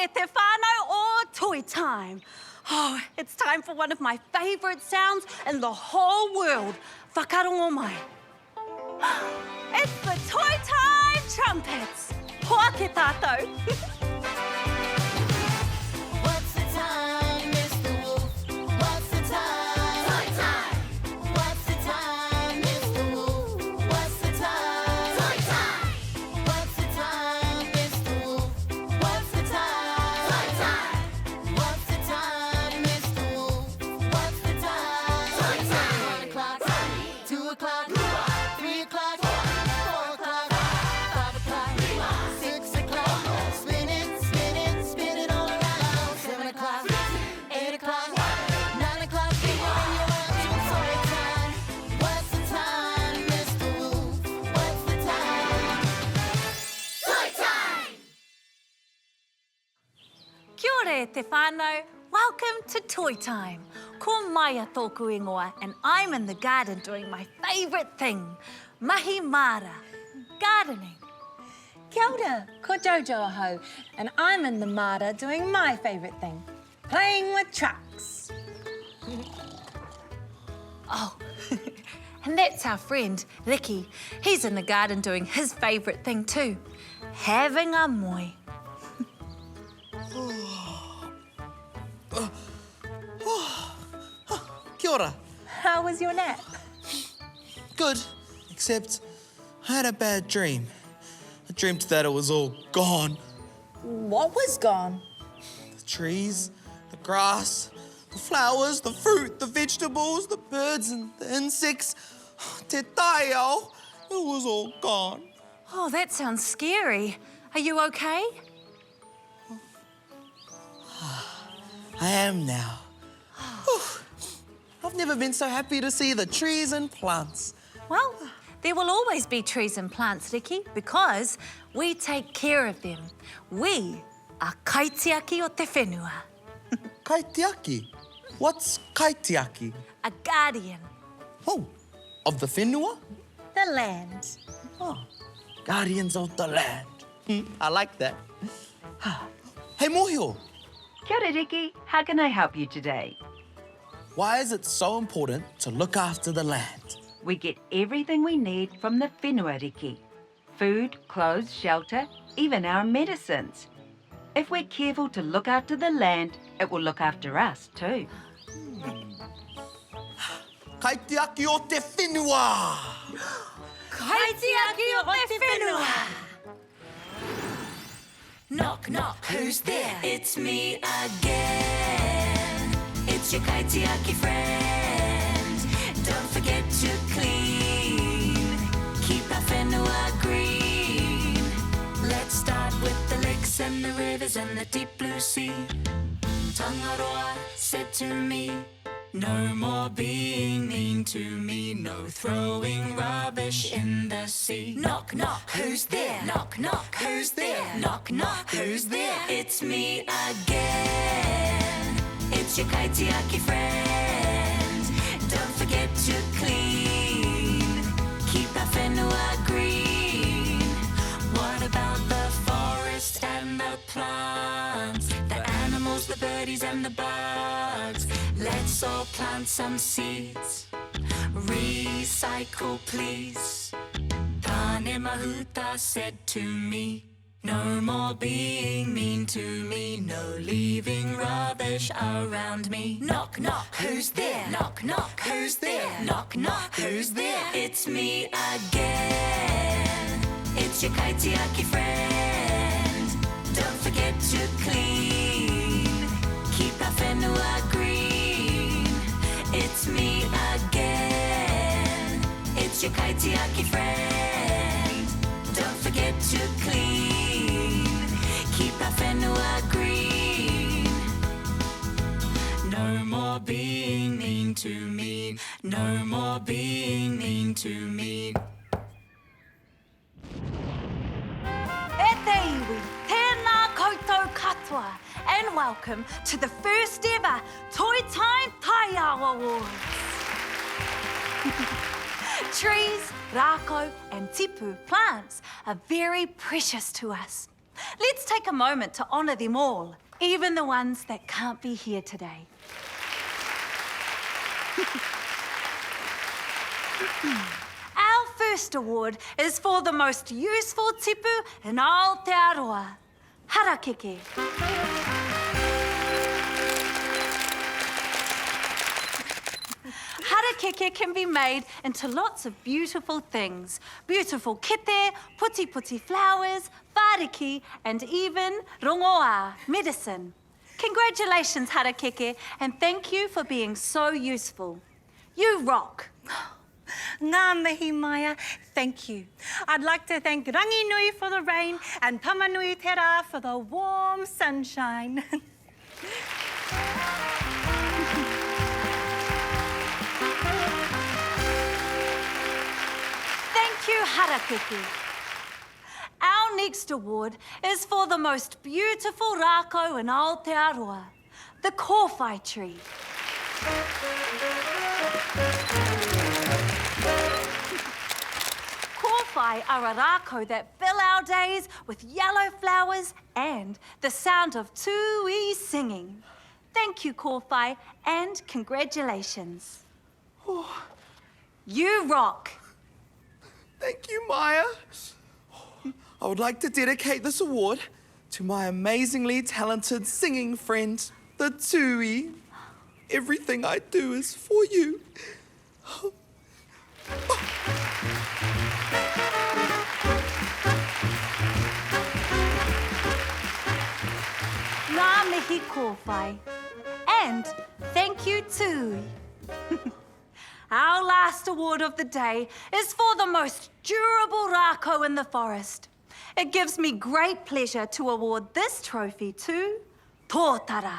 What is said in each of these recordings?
te whānau o toi time. Oh, it's time for one of my favourite sounds in the whole world. Whakarongo mai. It's the Toi Time Trumpets. Hoa ke tātou. What's the time, Mr. Wolf? What's the time? Toy time! What's the time, Mr. Wolf? What's the time? Toy time! What's the time, Mr. Wolf? What's the time? Toy time! What's the time, Mr. Wolf? What's the time? Toy time! 1 o'clock, 2 o'clock, 3 o'clock, 4 o'clock, 5 o'clock, 6 o'clock. Spin it all around. 7 o'clock, 8 o'clock, 9 o'clock. When you're watching Toy Time. What's the time, Mr. Wolf? What's the time? Toy Time! Kia ora te whānau. Welcome to Toi Time. Ko Māia tōku ingoa, and I'm in the garden doing my favourite thing, mahi mara, gardening. Kia ora, ko Jojo aho, and I'm in the Māia doing my favourite thing, playing with trucks. Oh, and that's our friend, Riki. He's in the garden doing his favourite thing too, having a moi. Kia ora. How was your nap? Good, except I had a bad dream. I dreamt that it was all gone. What was gone? The trees, the grass, the flowers, the fruit, the vegetables, the birds and the insects. Te taio, it was all gone. Oh, that sounds scary. Are you okay? I am now. Whew. I've never been so happy to see the trees and plants. Well, there will always be trees and plants, Riki, because we take care of them. We are Kaitiaki o te whenua, Kaitiaki? What's Kaitiaki? a guardian. Oh, of the whenua? The land. Oh, guardians of the land. I like that. Hey, Mohio, Kia ora, Riki. How can I help you today? why is it so important to look after the land? We get everything we need from the whenua, Riki. Food, clothes, shelter, even our medicines. If we're careful to look after the land, it will look after us too. Kaitiaki o te whenua! Kaitiaki o te whenua. Knock, knock, who's there? It's me again. It's your Kaitiaki friend. Don't forget to clean. Keep our whenua green. Let's start with the lakes and the rivers and the deep blue sea. Tangaroa said to me, no more being mean to me, no throwing rubbish in the sea. Knock, knock, who's there? Knock, knock, who's there? Knock, knock, who's there? It's me again. It's your Kaitiaki friend. Don't forget to clean. Keep our whenua green. What about the forest and the plants? The animals, the birdies and the bugs. Let's all plant some seeds. Recycle, please. Pane Mahuta said to me, no more being mean to me, no leaving rubbish around me. Knock, knock, who's there? Knock, knock, who's there? Knock, knock, who's there? It's me again. It's your Kaitiaki friend. Don't forget to clean. Keep our whenua green. It's me again. It's your Kaitiaki friend. Don't forget to clean. Keep our whenua green. No more being mean to me. No more being mean to me. E te iwi, tēnā koutou katoa, and welcome to the first ever Toi Time Taiao Awards. Trees, rako and tipu plants are very precious to us. Let's take a moment to honour them all, even the ones that can't be here today. Our first award is for the most useful tipu in Aotearoa, harakeke. Harakeke can be made into lots of beautiful things. Beautiful kete, puti flowers, whāriki, and even rongoa, medicine. Congratulations, harakeke, and thank you for being so useful. You rock. Ngā mihi, Māia. Thank you. I'd like to thank Ranginui for the rain and Tamanui Te Rā for the warm sunshine. Thank you, harakeke. Our next award is for the most beautiful rākau in Aotearoa, the kōwhai tree. Kōwhai are a rākau that fill our days with yellow flowers and the sound of tūi singing. Thank you, kōwhai, and congratulations. You rock. Thank you, Māia. I would like to dedicate this award to my amazingly talented singing friend, the Tui. Everything I do is for you. Ngā mihi kōwhai. And thank you too. Our last award of the day is for the most durable rākau in the forest. It gives me great pleasure to award this trophy to Tōtara.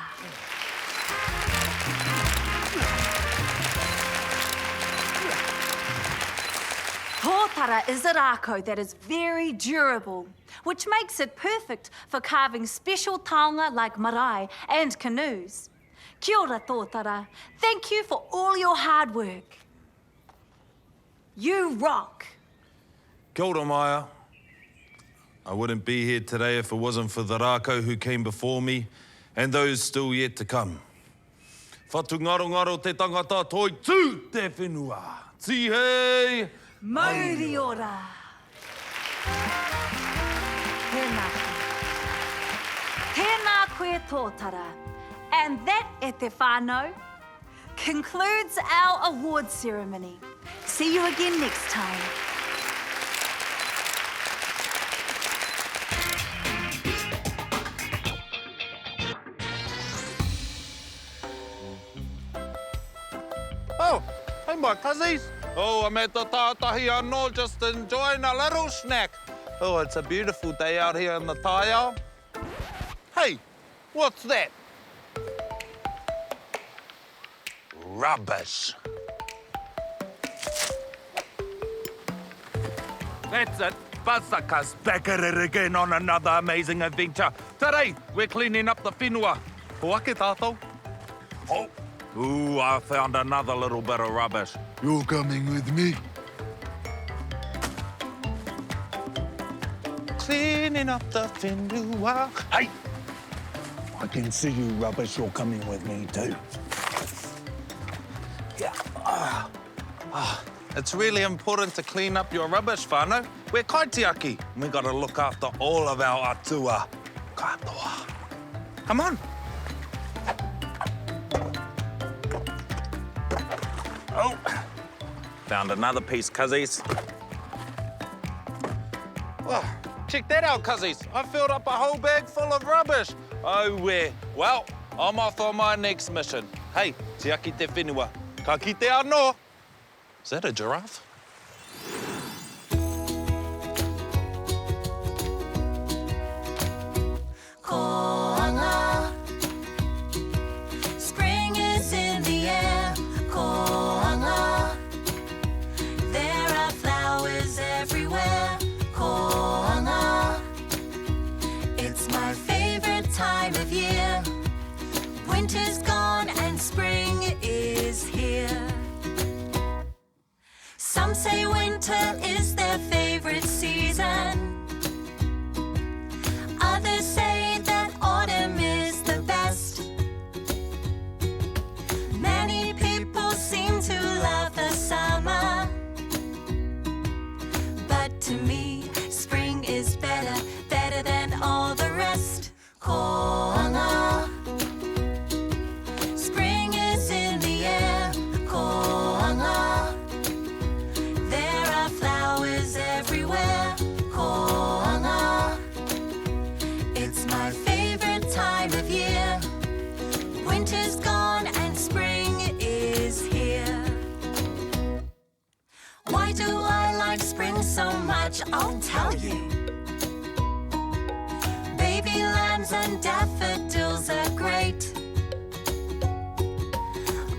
Tōtara is a rākau that is very durable, which makes it perfect for carving special taonga like marae and canoes. Kia ora, Tōtara. Thank you for all your hard work. You rock. Kia ora, Māia. I wouldn't be here today if it wasn't for the rākau who came before me and those still yet to come. Whatu ngaro te tangata toi tū te whenua. Tihei! Mauri ora. Tēnā koe. Tēnā koe Tōtara. And that, e te whānau, concludes our award ceremony. See you again next time. Oh, hey, my cousins. Oh, I'm at the tātahi anō, just enjoying a little snack. Oh, it's a beautiful day out here in the taiao. Hey, what's that? Rubbish. That's it. Pasaka's back at it again on another amazing adventure. Today, we're cleaning up the whenua. Hoake tātou. Oh. Ooh, I found another little bit of rubbish. You're coming with me. Cleaning up the whenua. Hey! I can see you, rubbish. You're coming with me too. Yeah. It's really important to clean up your rubbish, whānau. We're Kaitiaki. We gotta look after all of our atua. Katoa. Come on. Oh, found another piece, cuzzies. Oh, check that out, cuzzies. I filled up a whole bag full of rubbish. Oh, where? Well, I'm off on my next mission. Hey, tiaki te whenua. Ka kite anō. Is that a giraffe? Koanga. Spring is in the air. Koanga. There are flowers everywhere. Koanga. It's my favorite time of year. Winter's gone and spring is here. Some say winter is their favorite season. time of year. Winter's gone and spring is here. Why do I like spring so much? I'll tell you. Baby lambs and daffodils are great.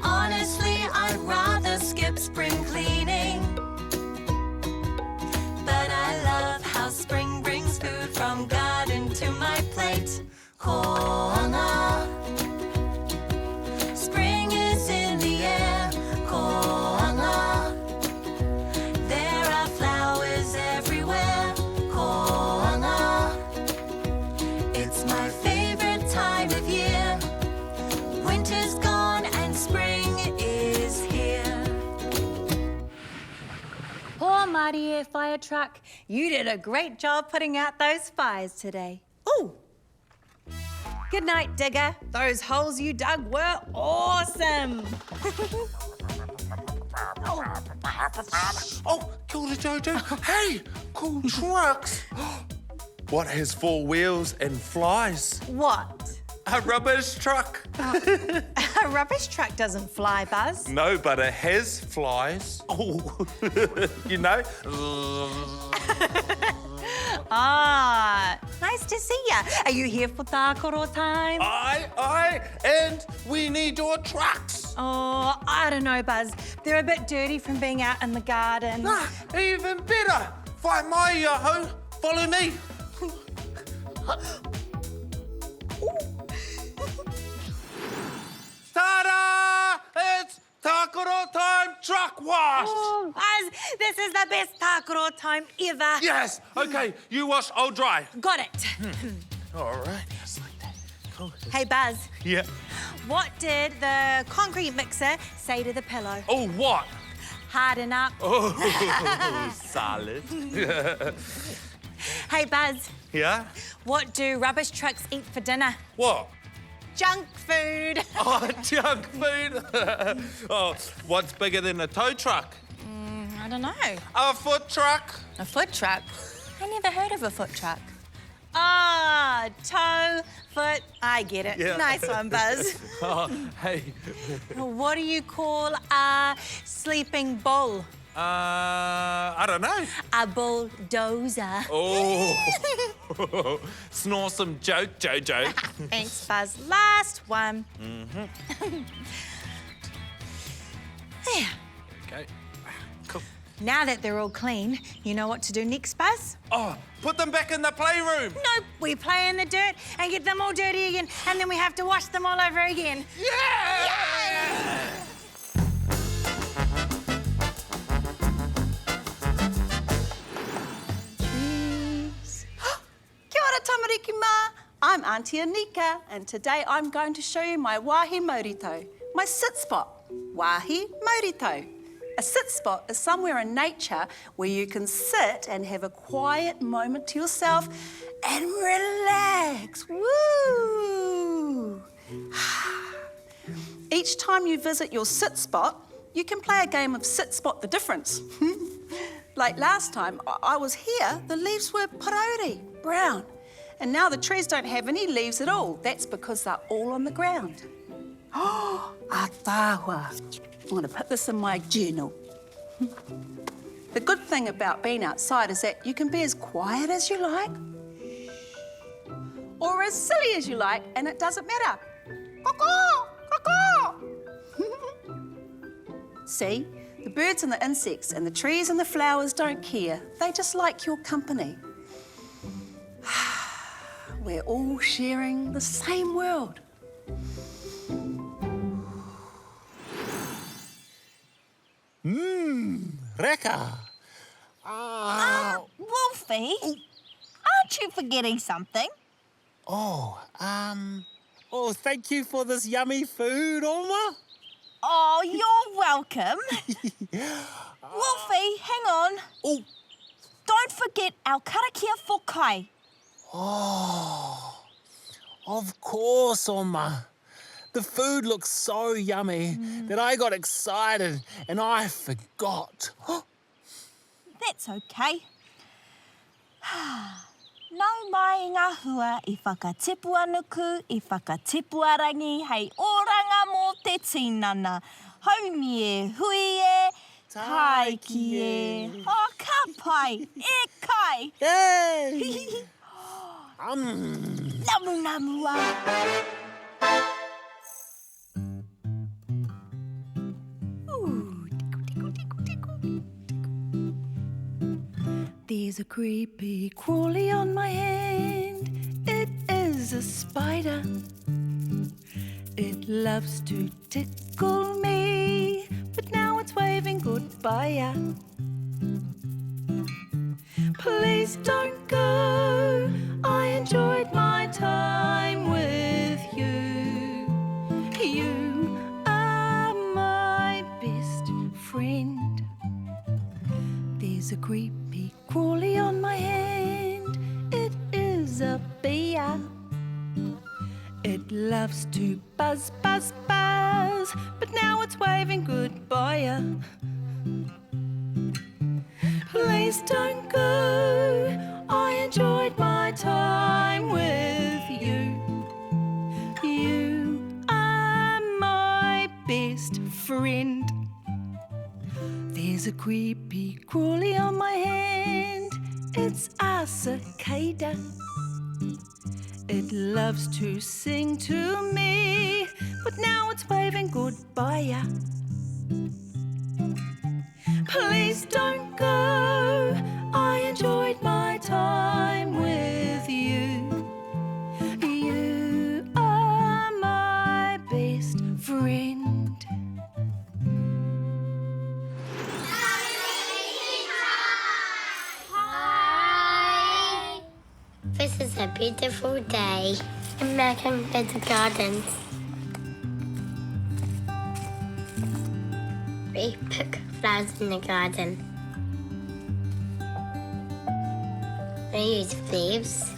Honestly, I'd rather skip spring cleaning. But I love how spring brings food from garden to my plate. Koanga. Spring is in the air. Koanga. There are flowers everywhere. Koanga. It's my favorite time of year. Winter's gone and spring is here. Poor Māia fire truck, you did a great job putting out those fires today. Ooh! Good night, digger. Those holes you dug were awesome. Oh, kia ora, Jojo. Hey, cool trucks. What has 4 wheels and flies? What? A rubbish truck. A rubbish truck doesn't fly, Buzz. No, but it has flies. Oh, you know. Ah, nice to see ya. Are you here for tākoro time? Aye, and we need your trucks. Oh, I don't know, Buzz. They're a bit dirty from being out in the garden. Ah, even better. Fight Māia, ho. Follow me. Ta-da! It's tākoro time truck wash. Oh, Buzz, this is the best tākoro time ever. Yes. Okay, you wash, I'll dry. Got it. All right, just like that. Cool. Hey, Buzz, Yeah. what did the concrete mixer say to the pillow? Oh, what? Harden up. Oh, solid. Hey, Buzz, Yeah? what do rubbish trucks eat for dinner? What? Junk food. Oh, junk food. Oh, what's bigger than a tow truck? I don't know. A foot truck. A foot truck? I never heard of a foot truck. Ah, toe, foot. I get it. Yeah. Nice one, Buzz. Oh, hey. What do you call a sleeping bull? I don't know. A bulldozer. Oh. Snore some joke, Jojo. Thanks, Buzz. Last one. There. Okay. Cool. Now that they're all clean, you know what to do next, Buzz? Oh, put them back in the playroom. Nope, we play in the dirt and get them all dirty again, and then we have to wash them all over again. Yeah! Kia ora tamariki mā. I'm Auntie Anika, and today I'm going to show you my wāhi maurito, my sit spot, wāhi maurito. A sit spot is somewhere in nature where you can sit and have a quiet moment to yourself and relax. Woo! Each time you visit your sit spot, you can play a game of sit spot the difference. Like last time I was here, the leaves were parori, brown. And now the trees don't have any leaves at all. That's because they're all on the ground. Oh, ātāhua. I'm going to put this in my journal. The good thing about being outside is that you can be as quiet as you like or as silly as you like, and it doesn't matter. Caw-caw, caw-caw. See, the birds and the insects and the trees and the flowers don't care. They just like your company. We're all sharing the same world. Reka. Wolfie, aren't you forgetting something? Oh, thank you for this yummy food, Oma. Oh, you're welcome. Wolfie, hang on. Oh. Don't forget our karakia whokai. Oh, of course, Oma. The food looks so yummy that I got excited and I forgot. That's okay. Nau mai ngā hua I whakatipu anuku, I whakatipu arangi, hei oranga mō te tinana. Haumi e, hui e, tai ki e. Oh, ka pai, e kai. Yay! Namu namu a. There's a creepy crawly on my hand. It is a spider. It loves to tickle me, but now it's waving goodbye. Please don't go. I enjoyed my time with you. You are my best friend. There's a creepy crawly on my hand. It is a bee. It loves to buzz, buzz, buzz, but now it's waving goodbye. Please don't go. I enjoyed my time with you. You are my best friend. There's a creepy crawly on my hand. It's a cicada. It loves to sing to me, but now it's waving goodbye. Please don't go. I enjoyed my time with you. You are my best friend. Hi. This is a beautiful day in Mercanville Gardens. We pick flowers in the garden. We use leaves.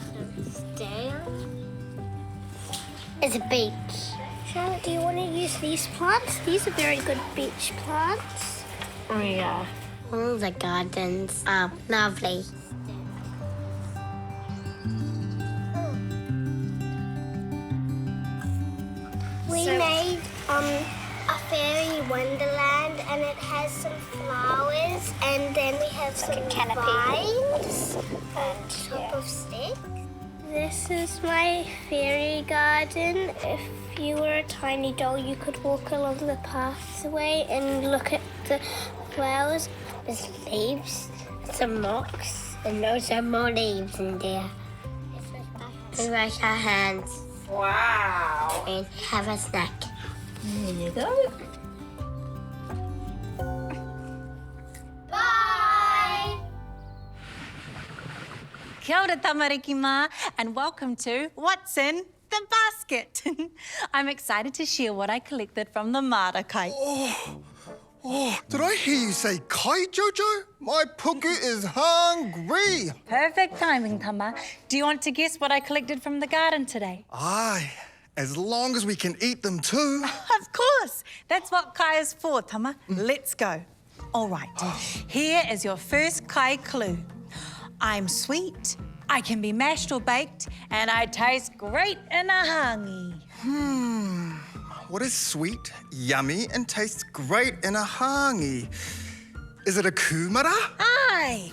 It's a beach. Charlotte, do you want to use these plants? These are very good beach plants. Oh, yeah. All the gardens are lovely. We made a fairy wonderland, and it has some flowers, and then we have some vines on top of sticks. This is my fairy garden. If you were a tiny doll, you could walk along the pathway and look at the flowers. There's leaves, some rocks, and also more leaves in there. We wash our hands. Wow. And have a snack. There you go. Bye. Kia ora tamariki mā, and welcome to What's in the Basket. I'm excited to share what I collected from the Marakai. Oh, did I hear you say kai, Jojo? My puku is hungry. Perfect timing, Tama. Do you want to guess what I collected from the garden today? Aye, as long as we can eat them too. Of course. That's what kai is for, Tama. Let's go. All right. Here is your first kai clue. I'm sweet, I can be mashed or baked, and I taste great in a hangi. What is sweet, yummy, and tastes great in a hangi? Is it a kumara? Ai!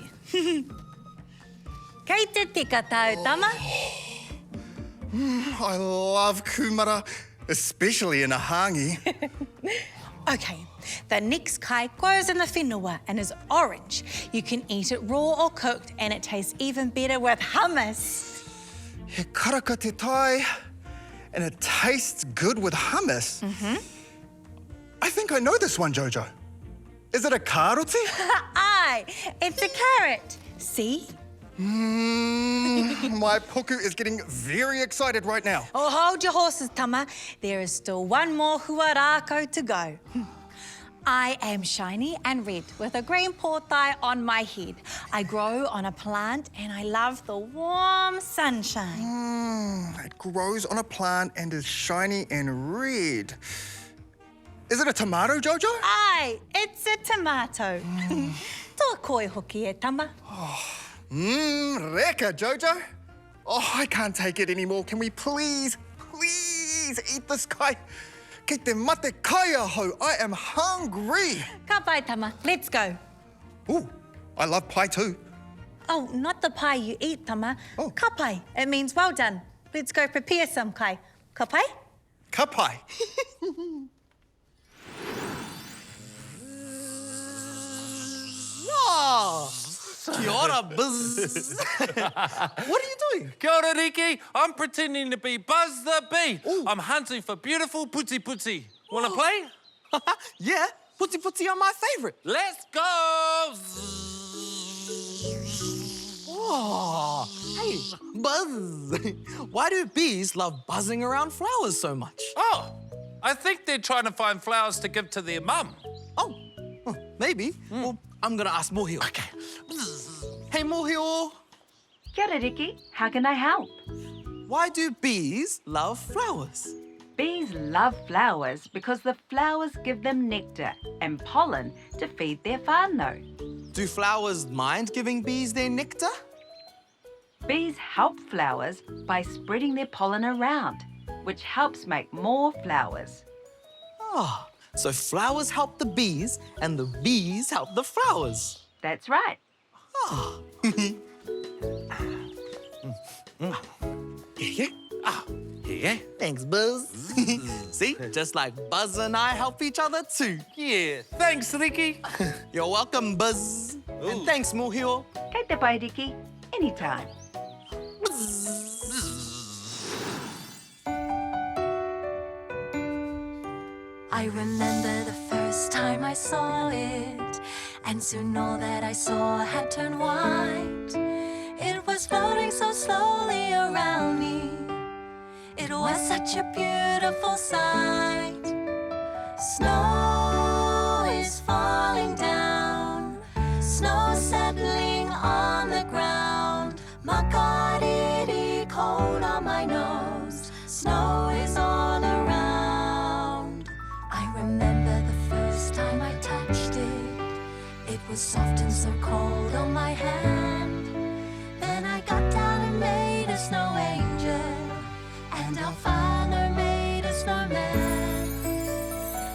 Kei te tika tau, Tama. I love kumara, especially in a hangi. Okay, the next kai grows in the whenua and is orange. You can eat it raw or cooked, and it tastes even better with hummus. He karaka te tai, and it tastes good with hummus. I think I know this one, Jojo. Is it a karoti? Aye, it's a carrot. See? My puku is getting very excited right now. Oh, hold your horses, Tama. There is still one more huarako to go. I am shiny and red with a green portai on my head. I grow on a plant and I love the warm sunshine. It grows on a plant and is shiny and red. Is it a tomato, Jojo? Aye, it's a tomato. Toa koe hoki e, Tama. Reka, Jojo. Oh, I can't take it anymore. Can we please eat this kai? Kei te mate kai ahau. I am hungry. Ka pai, Tama. Let's go. Ooh, I love pie too. Oh, not the pie you eat, Tama. Oh. Ka pai. It means well done. Let's go prepare some kai. Ka pai? Ka pai. Oh, kia ora, Buzz. What are you doing? Kia ora, Riki. I'm pretending to be Buzz the Bee. I'm hunting for beautiful puti puti. Wanna play? Yeah, puti puti are my favourite. Let's go! Oh, hey, Buzz. Why do bees love buzzing around flowers so much? Oh, I think they're trying to find flowers to give to their mum. Oh, maybe. Well, I'm gonna ask Mōhio. Okay. Hey, Mōhio. Kia ora, Riki. How can I help? Why do bees love flowers? Bees love flowers because the flowers give them nectar and pollen to feed their whānau. Do flowers mind giving bees their nectar? Bees help flowers by spreading their pollen around, which helps make more flowers. Ah, so flowers help the bees and the bees help the flowers. That's right. Ah. Yeah. Ah, yeah. Thanks, Buzz. See, just like Buzz and I help each other too. Yeah. Thanks, Riki. You're welcome, Buzz. And thanks, Mōhio. Kei te pai, Riki. Anytime. I remember the first time I saw it, and soon all that I saw had turned white. It was floating so slowly around me. It was such a beautiful sight. Snow is falling down, snow settling on the ground. Makariri cold on my nose, snow is all around. I remember the first time I touched it. It was soft and so cold on my hand. Then I got down and made a snow angel, and our father made a snowman.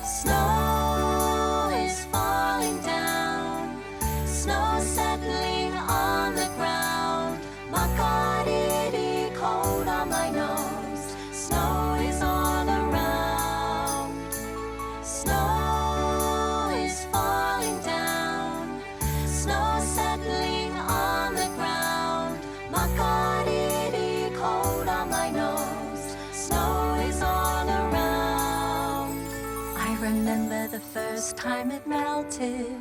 Snow is falling down, snow settling on the ground. Makariri cold on my nose, snow is all around. Snow is falling down, snow settling on the ground. Makariri cold on my nose, snow is all around. I remember the first time it melted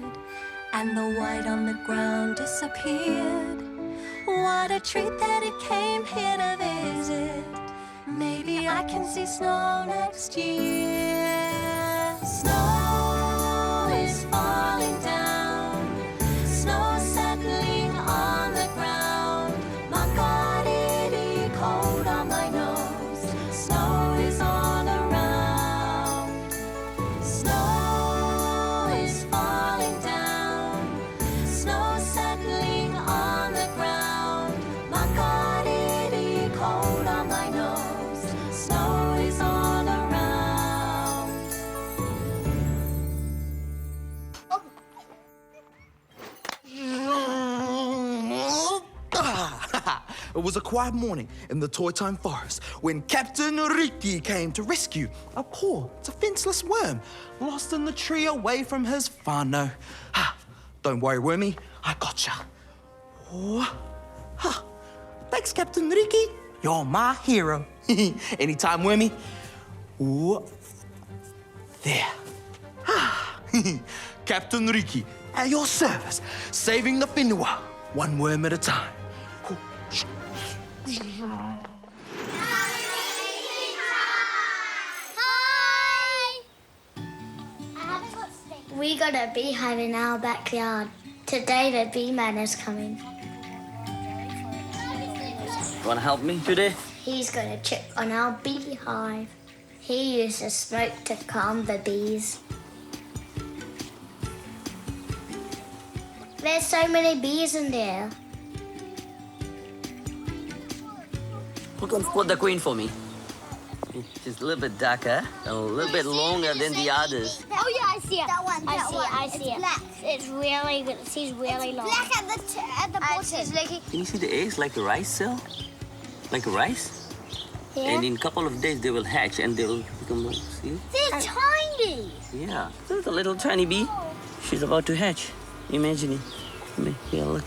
and the white on the ground disappeared. What a treat that it came here to visit. Maybe I can see snow next year. Snow is falling down, snow settling on the ground. Makariri cold on my nose, snow is all around. Snow is falling down, snow settling on the ground. Makariri cold on my nose, snow is all around. It was a quiet morning in the Toy Time Forest when Captain Riki came to rescue a poor, defenseless worm lost in the tree away from his whānau. Don't worry, Wormy, I gotcha. Oh, thanks, Captain Riki. You're my hero. Anytime, Wormy. Oh, there. Captain Riki, at your service, saving the whenua, one worm at a time. Hi! We got a beehive in our backyard. Today the bee man is coming. Want to help me today? He's going to check on our beehive. He uses smoke to calm the bees. There's so many bees in there. You can spot the queen for me. She's a little bit darker, a little bit longer than the others. Oh yeah, I see it. That one. I see it. Black. It's really good. She's really long. Black at the bottom. Can you see the eggs like a rice cell? Like a rice? Yeah. And in a couple of days they will hatch and they'll become like, see? They're tiny. Yeah. There's a little tiny bee. She's about to hatch. Imagine it. Come here. Here, look.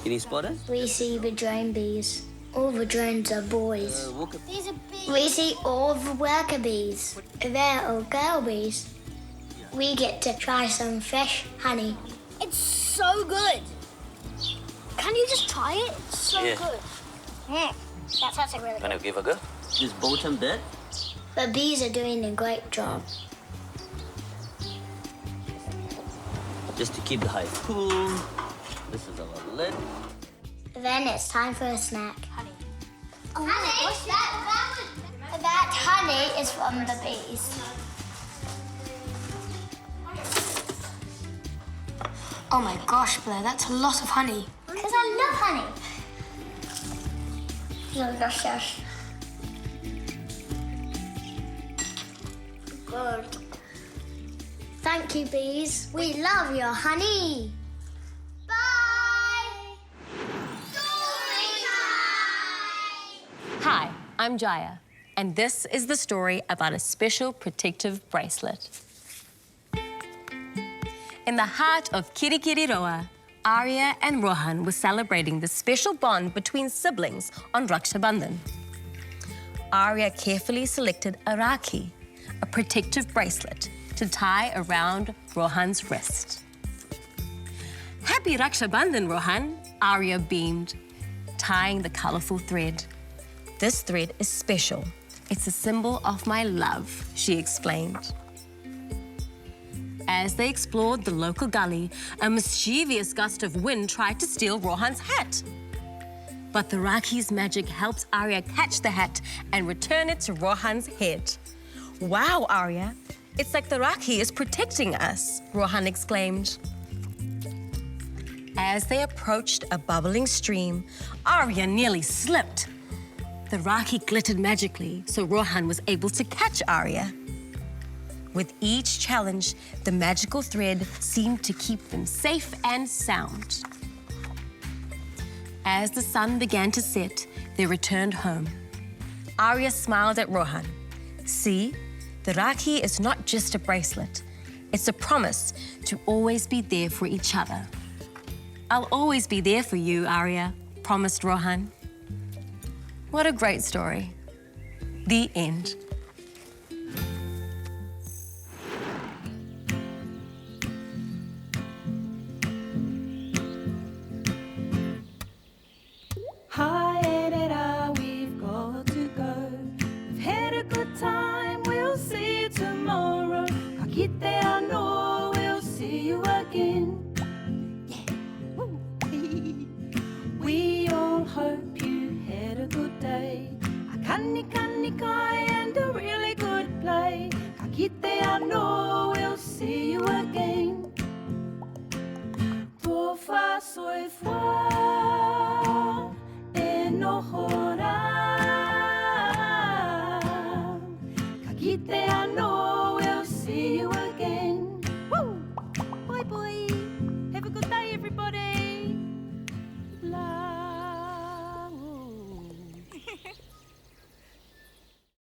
Can you spot it? We see the drone bees. All the drones are boys. These are bees. We see all the worker bees. They're all girl bees. We get to try some fresh honey. It's so good. Can you just try it? It's so good. That sounds like really Can you give a go? This bottom bit. The bees are doing a great job. Just to keep the hive cool. This is our lid. Then it's time for a snack. Honey. Oh honey? That honey is from the bees. Oh my gosh, Blair, that's a lot of honey. Because I love honey. Delicious. Good. Thank you, bees. We love your honey. Bye. Hi, I'm Jaya, and this is the story about a special protective bracelet. In the heart of Kirikiriroa, Arya and Rohan were celebrating the special bond between siblings on Raksha Bandhan. Arya carefully selected a Raki, a protective bracelet, to tie around Rohan's wrist. Happy Raksha Bandhan, Rohan, Arya beamed, tying the colourful thread. This thread is special. It's a symbol of my love, she explained. As they explored the local gully, a mischievous gust of wind tried to steal Rohan's hat. But the Raki's magic helps Arya catch the hat and return it to Rohan's head. Wow, Arya, it's like the Raki is protecting us, Rohan exclaimed. As they approached a bubbling stream, Arya nearly slipped. The Raki glittered magically, so Rohan was able to catch Arya. With each challenge, the magical thread seemed to keep them safe and sound. As the sun began to set, they returned home. Arya smiled at Rohan. See, the Raki is not just a bracelet. It's a promise to always be there for each other. I'll always be there for you, Arya, promised Rohan. What a great story. The end. Hi, Edera, we've got to go. We've had a good time, we'll see you tomorrow. Ka kite anō, we'll see you again. Yeah. Woo. We all hope you had a good day. A kani kai and a really good play. Ka kite anō, we'll see you again. Tō wha soi wha.